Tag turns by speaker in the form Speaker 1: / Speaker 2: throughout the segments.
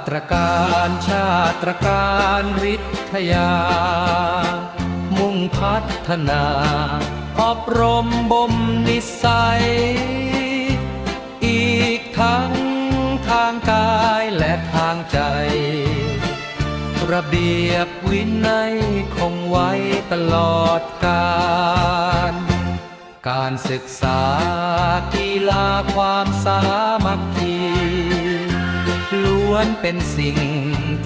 Speaker 1: ตรการชาตรการวิทยามุ่งพัฒนาอบรมบ่มนิสัยอีกทั้งทางกายและทางใจระเบียบวินัยคงไว้ตลอดกาลการศึกษากีฬาความสามัคคีล้วนเป็นสิ่ง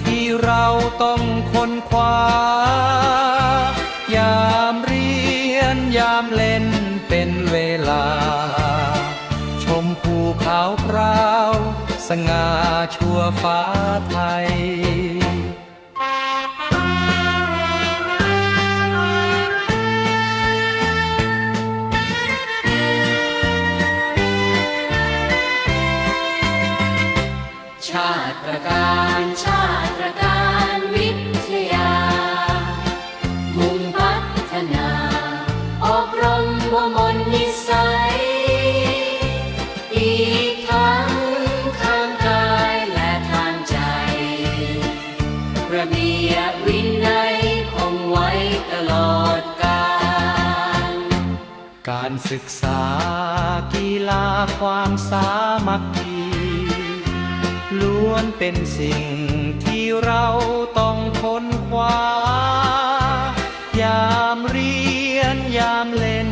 Speaker 1: ที่เราต้องค้นคว้ายามเรียนยามเล่นเป็นเวลาชมภูเขาพราวสง่าชั่วฟ้าไทย
Speaker 2: ชาตรการชาตรการวิทยามุ่งพัฒนาอบรมบ่มนิสัยอีกทั้งทางกายและทางใจระเบียบวินัยคงไว้ตลอดกาล
Speaker 1: การศึกษากีฬาความสามัคคีล้วนเป็นสิ่งที่เราต้องค้นคว้ายามเรียนยามเล่น